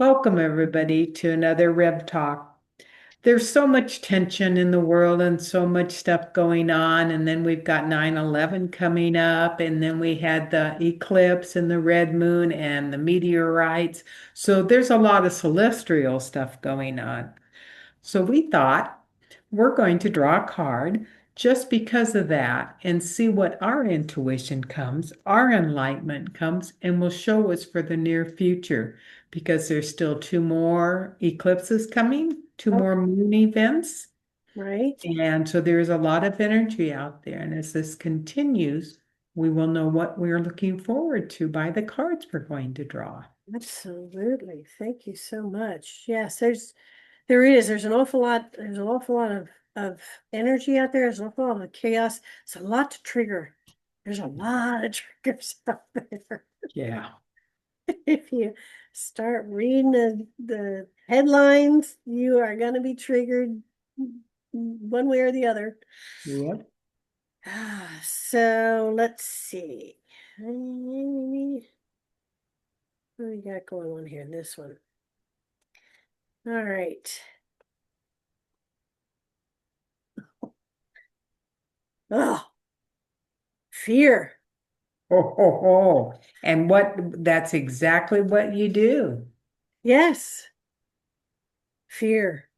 Welcome, everybody, to another Rev Talk. There's so much tension in the world and so much stuff going on. And then we've got 9/11 coming up. And then we had the eclipse and the red moon and the meteorites. So there's a lot of celestial stuff going on. So we thought we're going to draw a card just because of that and see what our intuition comes, our enlightenment comes, and will show us for the near future because there's still two more eclipses coming, two Oh, more moon events. right. And so there's a lot of energy out there. And as this continues, we will know what we're looking forward to by the cards we're going to draw. Absolutely. Thank you so much. Yes, there's an awful lot, of energy out there. There's an awful lot of chaos. It's a lot to trigger. There's a lot of triggers out there. Yeah. If you start reading the headlines, you are gonna be triggered one way or the other. Yep. So let's see. What do we got going on here? This one. All right. Oh, fear. Oh, oh, oh. And that's exactly what you do. Yes, fear.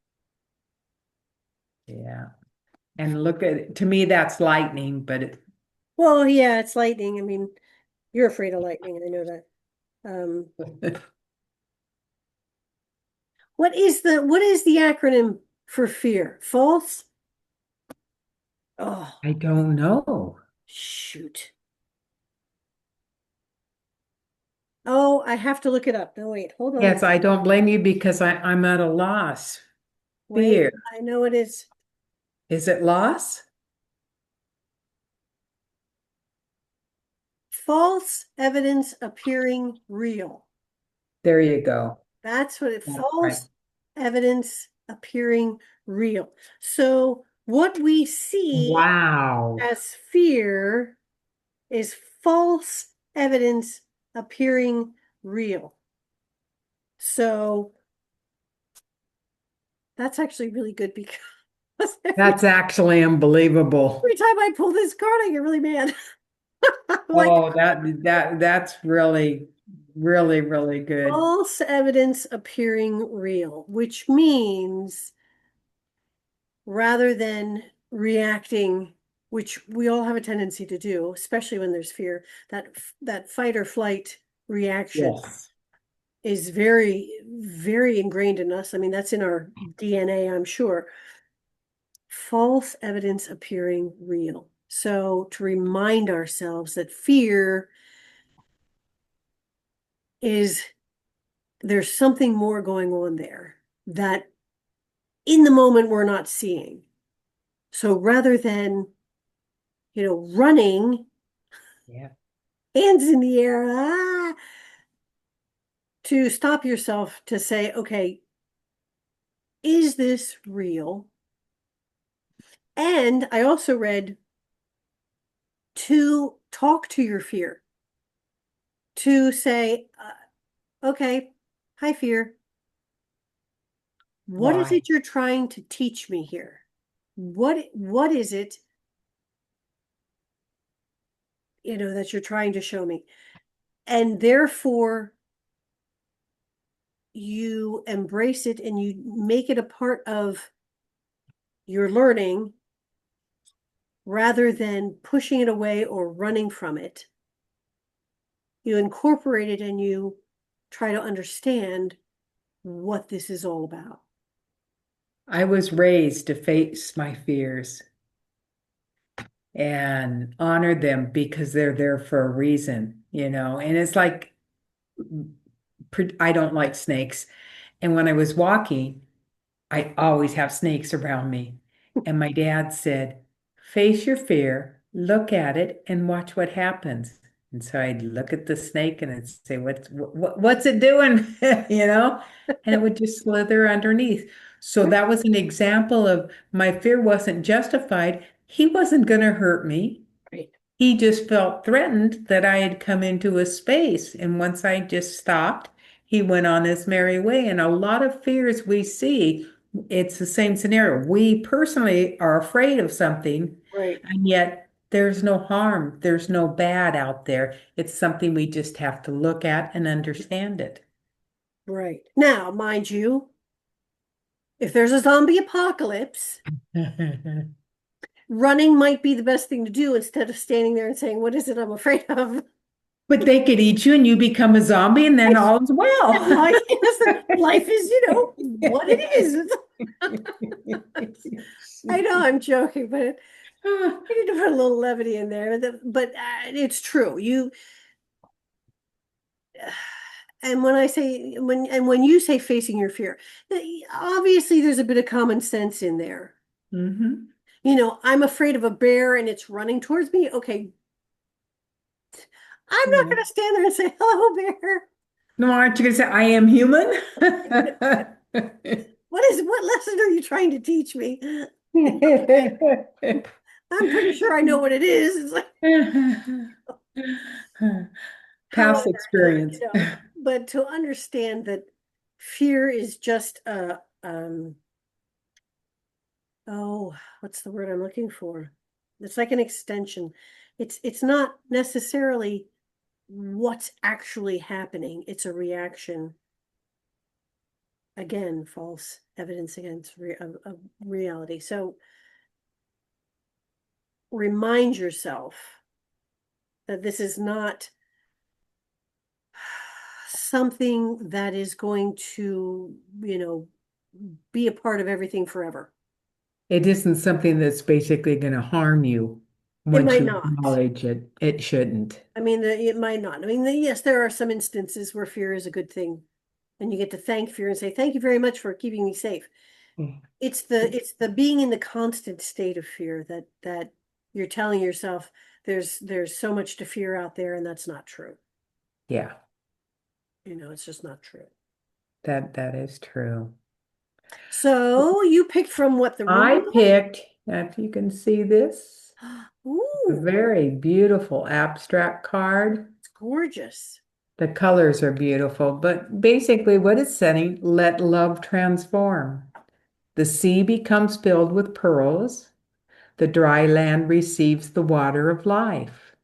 Yeah. And look at it. To me, that's lightning, but Well, yeah, it's lightning. I mean, you're afraid of lightning. I know that. Um, what is the acronym for fear? False? Oh, I don't know. shoot. Oh, I have to look it up. No, wait, hold on. Yes, I don't blame you because I'm at a loss. Wait, Fear. I know it is Is it loss? false evidence appearing real. There you go. That's what it, That's right. false evidence appearing real. So what we see Wow. as fear is false evidence appearing real. So that's actually really good because every, That's actually unbelievable. every time I pull this card, I get really mad. I'm like, Oh, that's really, really, really good. false evidence appearing real, which means rather than reacting, which we all have a tendency to do, especially when there's fear, that fight or flight reaction Yes. is very, very ingrained in us. I mean, that's in our DNA, I'm sure. False evidence appearing real. So to remind ourselves that fear is there's something more going on there that in the moment we're not seeing. So rather than, running Yeah. hands in the air, to stop yourself to say, okay, is this real? And I also read to talk to your fear, to say, okay, hi, fear. What is Why? it you're trying to teach me here? What is it, that you're trying to show me? And therefore, you embrace it and you make it a part of your learning rather than pushing it away or running from it. You incorporate it and you try to understand what this is all about. I was raised to face my fears and honor them because they're there for a reason. And it's like I don't like snakes. And when I was walking, I always have snakes around me. And my dad said, face your fear, look at it, and watch what happens. And so I'd look at the snake and I'd say, what's it doing? You know? And it would just slither underneath. So Right. that was an example of my fear wasn't justified. He wasn't going to hurt me. Right. He just felt threatened that I had come into a space. And once I just stopped, he went on his merry way. And a lot of fears we see, it's the same scenario. We personally are afraid of something, Right. and yet there's no harm, there's no bad out there. It's something we just have to look at and understand it. Right. Now, mind you, if there's a zombie apocalypse, running might be the best thing to do instead of standing there and saying, "What is it I'm afraid of?" But they could eat you and you become a zombie and then all is well. And life is, what it is. I know I'm joking, but I need to put a little levity in there. But it's true. And when you say facing your fear, obviously there's a bit of common sense in there. Mhm. I'm afraid of a bear and it's running towards me. Okay, I'm not Yeah. going to stand there and say, "Hello, bear." No, aren't you going to say, I am human? What lesson are you trying to teach me? Okay, I'm pretty sure I know what it is. It's like, Past however, experience. but to understand that fear is just oh, what's the word I'm looking for? It's like an extension. It's not necessarily what's actually happening. It's a reaction. Again, false evidence against of reality. So remind yourself that this is not something that is going to, be a part of everything forever. It isn't something that's basically going to harm you It once might you not. acknowledge it. It shouldn't. I mean, it might not. I mean, yes, there are some instances where fear is a good thing, and you get to thank fear and say, "Thank you very much for keeping me safe." It's the being in the constant state of fear that you're telling yourself there's so much to fear out there, and that's not true. Yeah, It's just not true. that is true. So you picked from what, the Rumi I book? picked, if you can see this, a Ooh, very beautiful abstract card. it's gorgeous. The colors are beautiful, but basically what it's saying, let love transform. The sea becomes filled with pearls. The dry land receives the water of life.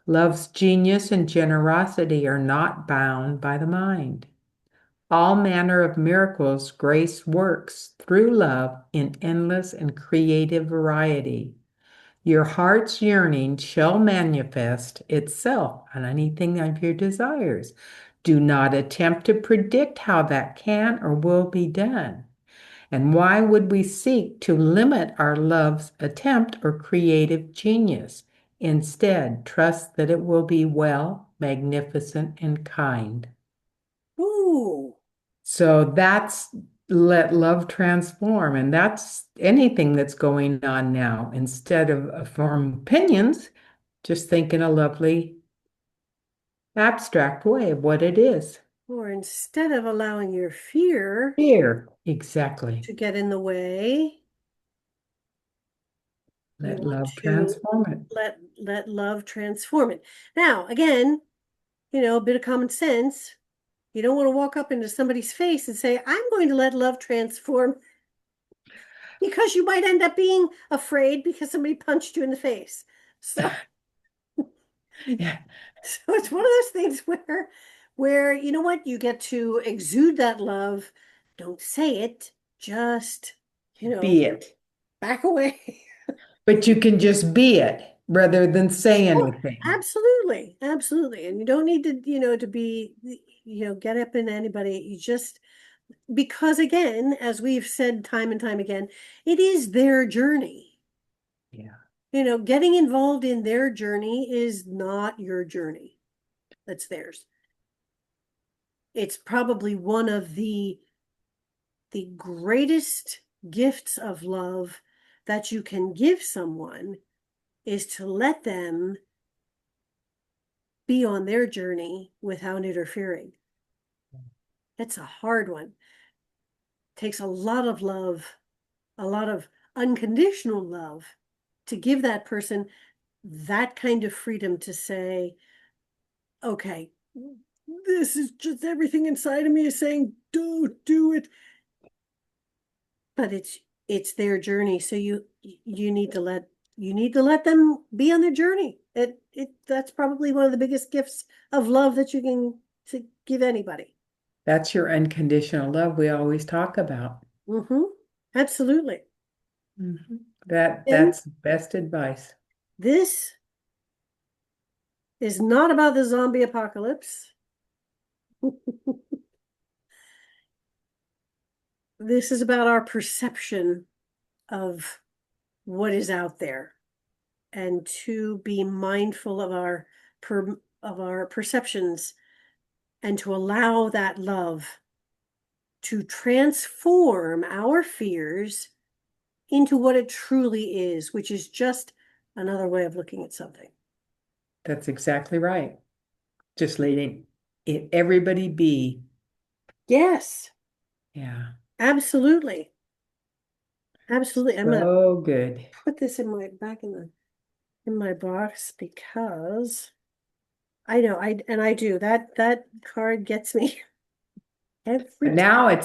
Love's genius and generosity are not bound by the mind. All manner of miracles grace works through love in endless and creative variety. Your heart's yearning shall manifest itself on anything of your desires. Do not attempt to predict how that can or will be done. And why would we seek to limit our love's attempt or creative genius? Instead, trust that it will be well, magnificent, and kind. Ooh, So that's let love transform. And that's anything that's going on now. Instead of form opinions, just think in a lovely, abstract way of what it is. or instead of allowing your fear Fear, exactly. to get in the way, you Let want love to transform it. let love transform it. Now, again, a bit of common sense. You don't want to walk up into somebody's face and say, "I'm going to let love transform," because you might end up being afraid because somebody punched you in the face. So, Yeah, so it's one of those things where you know what, you get to exude that love. Don't say it, just, be it. back away. But you can just be it rather than say Sure, anything. absolutely, absolutely. And you don't need to, to be, get up in anybody. You just, because again, as we've said time and time again, it is their journey. Yeah. Getting involved in their journey is not your journey. That's theirs. It's probably one of the greatest gifts of love that you can give someone is to let them be on their journey without interfering. It's a hard one. It takes a lot of love, a lot of unconditional love to give that person that kind of freedom to say, "Okay, this is just everything inside of me is saying, don't do it. But it's their journey. So you need to let them be on their journey. That's probably one of the biggest gifts of love that you can to give anybody. That's your unconditional love we always talk about. Mm-hmm. Absolutely. Mhm. And That's best advice. this is not about the zombie apocalypse. This is about our perception of what is out there and to be mindful of our perceptions and to allow that love to transform our fears into what it truly is, which is just another way of looking at something. That's exactly right. Just letting everybody be. Yes, Yeah. absolutely. Absolutely. I'm gonna So good. put this in my back in my box because I know I do that card gets me every But time.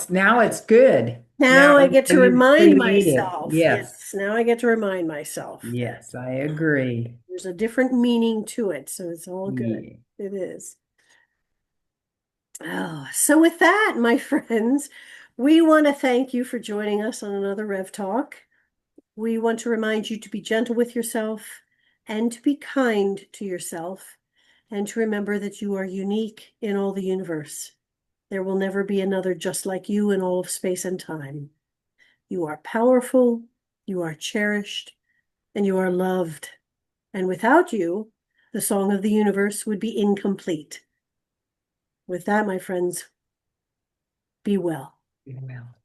now it's good. Now Now I get to you've remind created. myself. Yes. Yes, now I get to remind myself that Yes, I agree. there's a different meaning to it, so it's all good. Yeah. It is. Oh, so with that, my friends, we want to thank you for joining us on another Rev Talk. We want to remind you to be gentle with yourself and to be kind to yourself and to remember that you are unique in all the universe. There will never be another just like you in all of space and time. You are powerful, you are cherished, and you are loved. And without you, the song of the universe would be incomplete. With that, my friends, be well. Well.